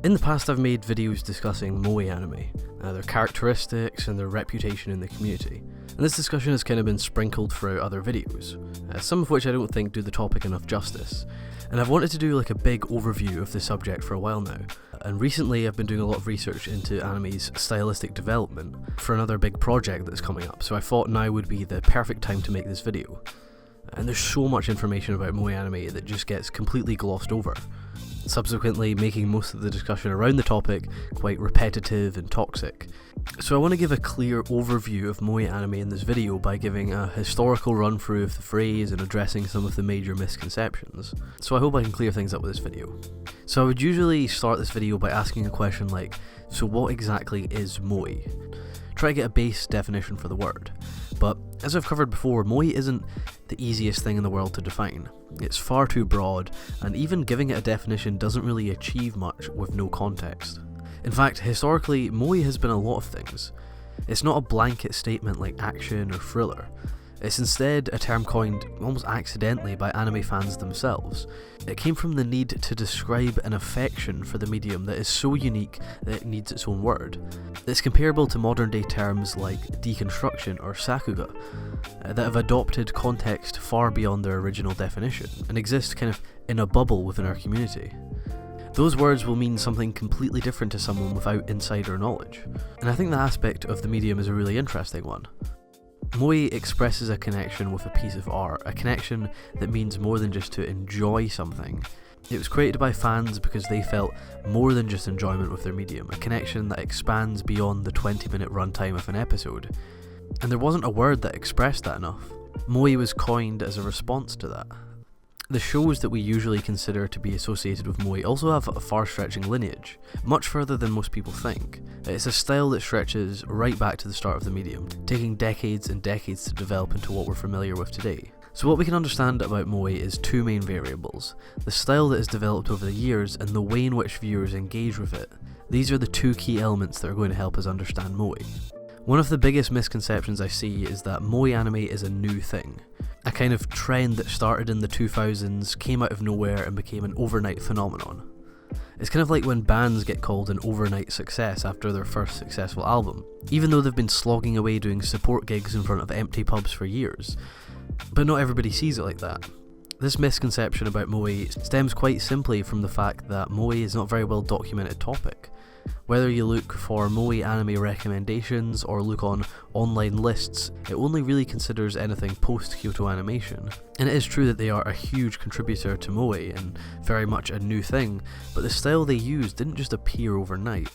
In the past I've made videos discussing moe anime, their characteristics and their reputation in the community, and this discussion has kind of been sprinkled throughout other videos, some of which I don't think do the topic enough justice, and I've wanted to do like a big overview of the subject for a while now, and recently I've been doing a lot of research into anime's stylistic development for another big project that's coming up, so I thought now would be the perfect time to make this video. And there's so much information about moe anime that just gets completely glossed over, subsequently making most of the discussion around the topic quite repetitive and toxic. So I want to give a clear overview of moe anime in this video by giving a historical run through of the phrase and addressing some of the major misconceptions. So I hope I can clear things up with this video. So I would usually start this video by asking a question like, so what exactly is moe? Try to get a base definition for the word. But as I've covered before, moe isn't the easiest thing in the world to define. It's far too broad, and even giving it a definition doesn't really achieve much with no context. In fact, historically, moe has been a lot of things. It's not a blanket statement like action or thriller. It's instead a term coined almost accidentally by anime fans themselves. It came from the need to describe an affection for the medium that is so unique that it needs its own word. It's comparable to modern day terms like deconstruction or sakuga, that have adopted context far beyond their original definition and exist kind of in a bubble within our community. Those words will mean something completely different to someone without insider knowledge, and I think that aspect of the medium is a really interesting one. Moe expresses a connection with a piece of art, a connection that means more than just to enjoy something. It was created by fans because they felt more than just enjoyment with their medium, a connection that expands beyond the 20-minute runtime of an episode. And there wasn't a word that expressed that enough. Moe was coined as a response to that. The shows that we usually consider to be associated with moe also have a far-stretching lineage, much further than most people think. It's a style that stretches right back to the start of the medium, taking decades and decades to develop into what we're familiar with today. So what we can understand about moe is two main variables: the style that has developed over the years and the way in which viewers engage with it. These are the two key elements that are going to help us understand moe. One of the biggest misconceptions I see is that moe anime is a new thing. A kind of trend that started in the 2000s, came out of nowhere and became an overnight phenomenon. It's kind of like when bands get called an overnight success after their first successful album, even though they've been slogging away doing support gigs in front of empty pubs for years. But not everybody sees it like that. This misconception about moe stems quite simply from the fact that moe is not a very well documented topic. Whether you look for moe anime recommendations or look on online lists, it only really considers anything post-Kyoto Animation. And it is true that they are a huge contributor to moe and very much a new thing, but the style they use didn't just appear overnight.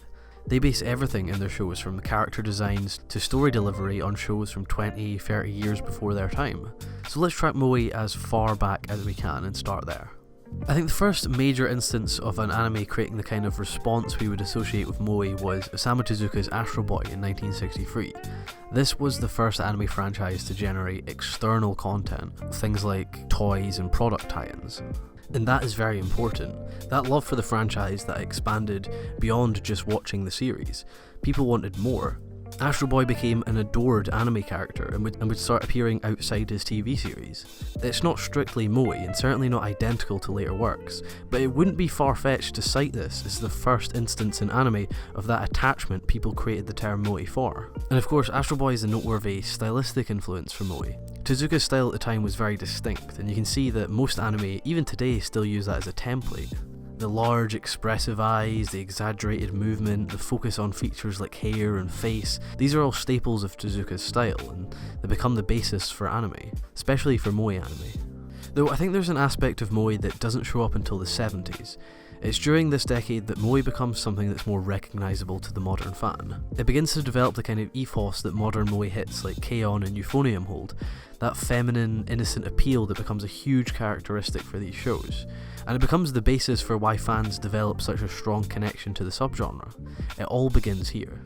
They base everything in their shows, from character designs to story delivery, on shows from 20-30 years before their time. So let's track moe as far back as we can and start there. I think the first major instance of an anime creating the kind of response we would associate with moe was Osamu Tezuka's Astro Boy in 1963. This was the first anime franchise to generate external content, things like toys and product tie-ins. And that is very important. That love for the franchise that expanded beyond just watching the series. People wanted more. Astro Boy became an adored anime character and would start appearing outside his TV series. It's not strictly moe and certainly not identical to later works, but it wouldn't be far-fetched to cite this as the first instance in anime of that attachment people created the term moe for. And of course, Astro Boy is a noteworthy stylistic influence for moe. Tezuka's style at the time was very distinct, and you can see that most anime, even today, still use that as a template. The large expressive eyes, the exaggerated movement, the focus on features like hair and face, these are all staples of Tezuka's style, and they become the basis for anime, especially for moe anime. Though I think there's an aspect of moe that doesn't show up until the 70s. It's during this decade that moe becomes something that's more recognisable to the modern fan. It begins to develop the kind of ethos that modern moe hits like K-On! And Euphonium hold, that feminine, innocent appeal that becomes a huge characteristic for these shows, and it becomes the basis for why fans develop such a strong connection to the subgenre. It all begins here.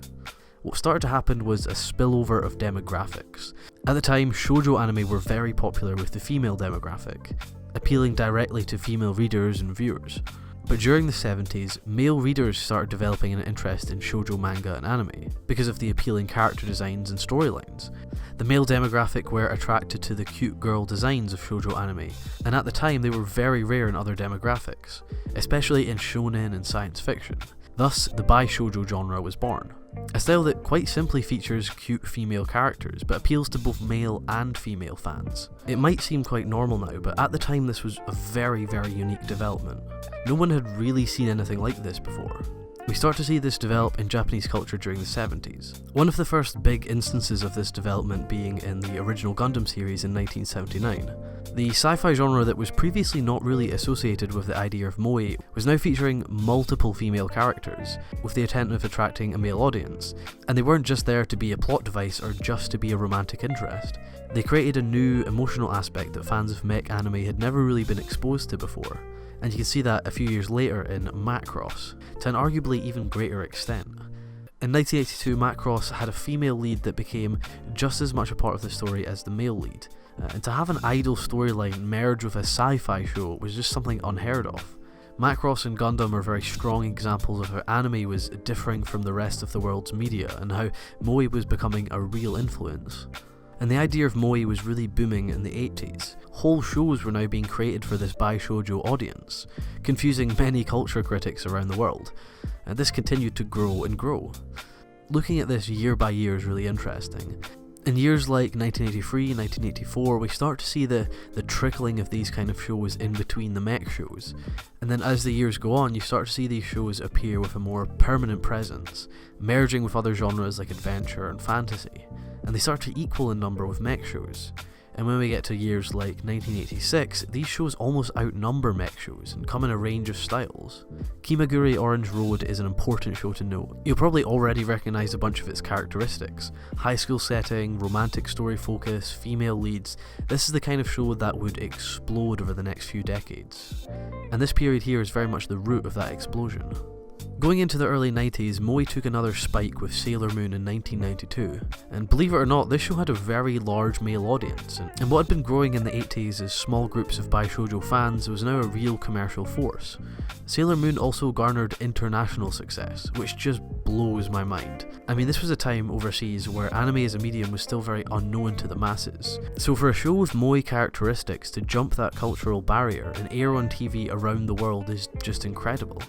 What started to happen was a spillover of demographics. At the time, shoujo anime were very popular with the female demographic, appealing directly to female readers and viewers. But during the 70s, male readers started developing an interest in shoujo manga and anime because of the appealing character designs and storylines. The male demographic were attracted to the cute girl designs of shoujo anime, and at the time they were very rare in other demographics, especially in shonen and science fiction. Thus, the bishojo genre was born. A style that quite simply features cute female characters, but appeals to both male and female fans. It might seem quite normal now, but at the time this was a very, very unique development. No one had really seen anything like this before. We start to see this develop in Japanese culture during the 70s. One of the first big instances of this development being in the original Gundam series in 1979. The sci-fi genre that was previously not really associated with the idea of moe was now featuring multiple female characters, with the intent of attracting a male audience, and they weren't just there to be a plot device or just to be a romantic interest. They created a new emotional aspect that fans of mech anime had never really been exposed to before, and you can see that a few years later in Macross, to an arguably even greater extent. In 1982, Macross had a female lead that became just as much a part of the story as the male lead, and to have an idol storyline merge with a sci-fi show was just something unheard of. Macross and Gundam are very strong examples of how anime was differing from the rest of the world's media and how moe was becoming a real influence. And the idea of moe was really booming in the 80s. Whole shows were now being created for this bishojo audience, confusing many culture critics around the world, and this continued to grow and grow. Looking at this year by year is really interesting. In years like 1983 and 1984, we start to see the trickling of these kind of shows in between the mech shows, and then as the years go on, you start to see these shows appear with a more permanent presence, merging with other genres like adventure and fantasy, and they start to equal in number with mech shows. And when we get to years like 1986, these shows almost outnumber mech shows and come in a range of styles. Kimagure Orange Road is an important show to note. You'll probably already recognise a bunch of its characteristics. High school setting, romantic story focus, female leads. This is the kind of show that would explode over the next few decades. And this period here is very much the root of that explosion. Going into the early 90s, moe took another spike with Sailor Moon in 1992, and believe it or not, this show had a very large male audience, and what had been growing in the 80s as small groups of bishojo fans was now a real commercial force. Sailor Moon also garnered international success, which just blows my mind. I mean, this was a time overseas where anime as a medium was still very unknown to the masses, so for a show with moe characteristics to jump that cultural barrier and air on TV around the world is just incredible.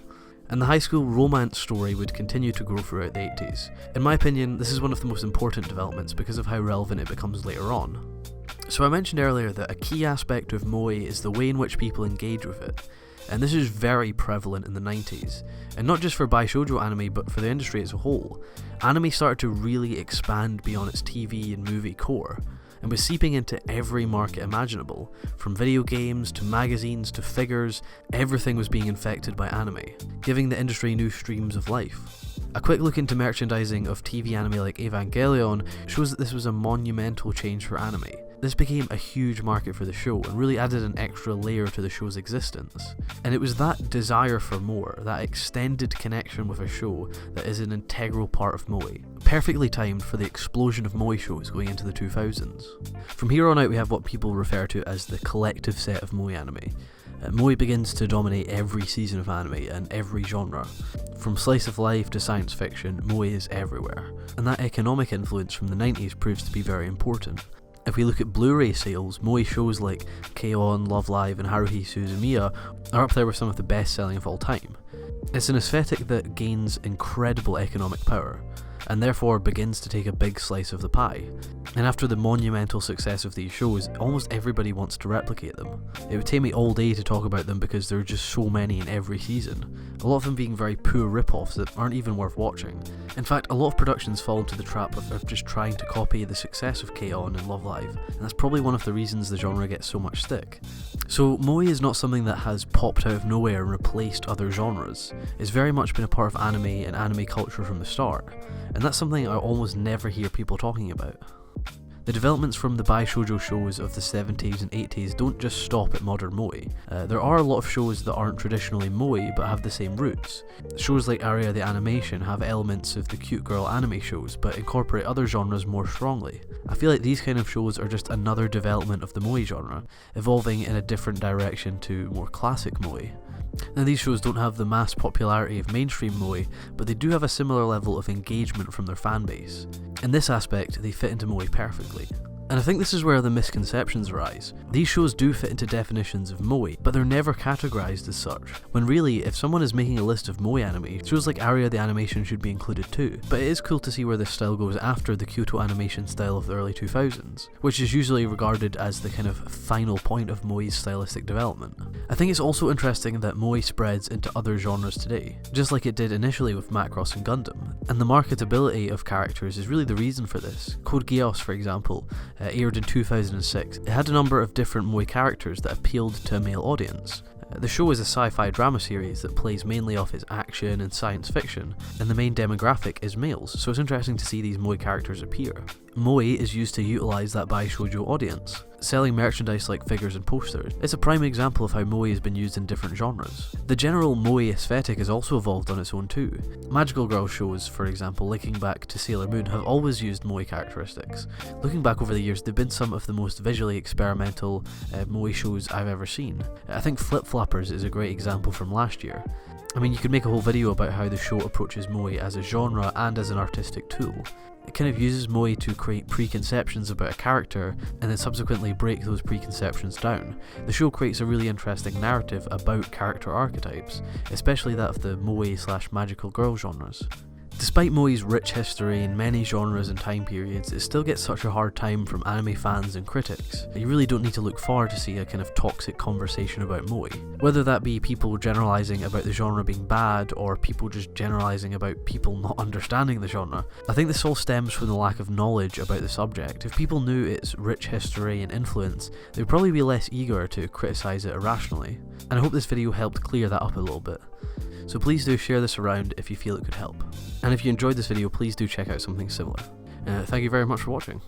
And the high school romance story would continue to grow throughout the 80s. In my opinion, this is one of the most important developments because of how relevant it becomes later on. So I mentioned earlier that a key aspect of moe is the way in which people engage with it, and this is very prevalent in the 90s, and not just for bishojo anime but for the industry as a whole. Anime started to really expand beyond its TV and movie core, and was seeping into every market imaginable. From video games to magazines to figures, everything was being infected by anime, giving the industry new streams of life. A quick look into merchandising of TV anime like Evangelion shows that this was a monumental change for anime. This became a huge market for the show and really added an extra layer to the show's existence. And it was that desire for more, that extended connection with a show, that is an integral part of moe, perfectly timed for the explosion of moe shows going into the 2000s. From here on out we have what people refer to as the collective set of moe anime. Moe begins to dominate every season of anime and every genre. From slice of life to science fiction, moe is everywhere. And that economic influence from the 90s proves to be very important. If we look at Blu-ray sales, moe shows like K-On!, Love Live and Haruhi Suzumiya are up there with some of the best selling of all time. It's an aesthetic that gains incredible economic power, and therefore begins to take a big slice of the pie. And after the monumental success of these shows, almost everybody wants to replicate them. It would take me all day to talk about them because there are just so many in every season, a lot of them being very poor rip-offs that aren't even worth watching. In fact, a lot of productions fall into the trap of just trying to copy the success of K-On! And Love Live, and that's probably one of the reasons the genre gets so much stick. So moe is not something that has popped out of nowhere and replaced other genres. It's very much been a part of anime and anime culture from the start, and that's something I almost never hear people talking about. The developments from the bishojo shows of the 70s and 80s don't just stop at modern moe. There are a lot of shows that aren't traditionally moe but have the same roots. Shows like Aria the Animation have elements of the cute girl anime shows but incorporate other genres more strongly. I feel like these kind of shows are just another development of the moe genre, evolving in a different direction to more classic moe. Now these shows don't have the mass popularity of mainstream moe, but they do have a similar level of engagement from their fan base. In this aspect, they fit into moe perfectly. And I think this is where the misconceptions arise. These shows do fit into definitions of moe, but they're never categorized as such, when really, if someone is making a list of moe anime, shows like Aria the Animation should be included too. But it is cool to see where this style goes after the Kyoto animation style of the early 2000s, which is usually regarded as the kind of final point of moe's stylistic development. I think it's also interesting that moe spreads into other genres today, just like it did initially with Macross and Gundam, and the marketability of characters is really the reason for this. Code Geass, for example, aired in 2006. It had a number of different moe characters that appealed to a male audience. The show is a sci-fi drama series that plays mainly off its action and science fiction, and the main demographic is males, so it's interesting to see these moe characters appear. Moe is used to utilise that bishojo audience, selling merchandise like figures and posters. It's a prime example of how moe has been used in different genres. The general moe aesthetic has also evolved on its own too. Magical girl shows, for example, linking back to Sailor Moon, have always used moe characteristics. Looking back over the years, they've been some of the most visually experimental moe shows I've ever seen. I think Flip Flappers is a great example from last year. I mean, you could make a whole video about how the show approaches moe as a genre and as an artistic tool. It kind of uses moe to create preconceptions about a character and then subsequently break those preconceptions down. The show creates a really interesting narrative about character archetypes, especially that of the moe/magical girl genres. Despite moe's rich history in many genres and time periods, it still gets such a hard time from anime fans and critics. You really don't need to look far to see a kind of toxic conversation about moe. Whether that be people generalising about the genre being bad, or people just generalising about people not understanding the genre, I think this all stems from the lack of knowledge about the subject. If people knew its rich history and influence, they would probably be less eager to criticise it irrationally. And I hope this video helped clear that up a little bit. So please do share this around if you feel it could help. And if you enjoyed this video, please do check out something similar. Thank you very much for watching.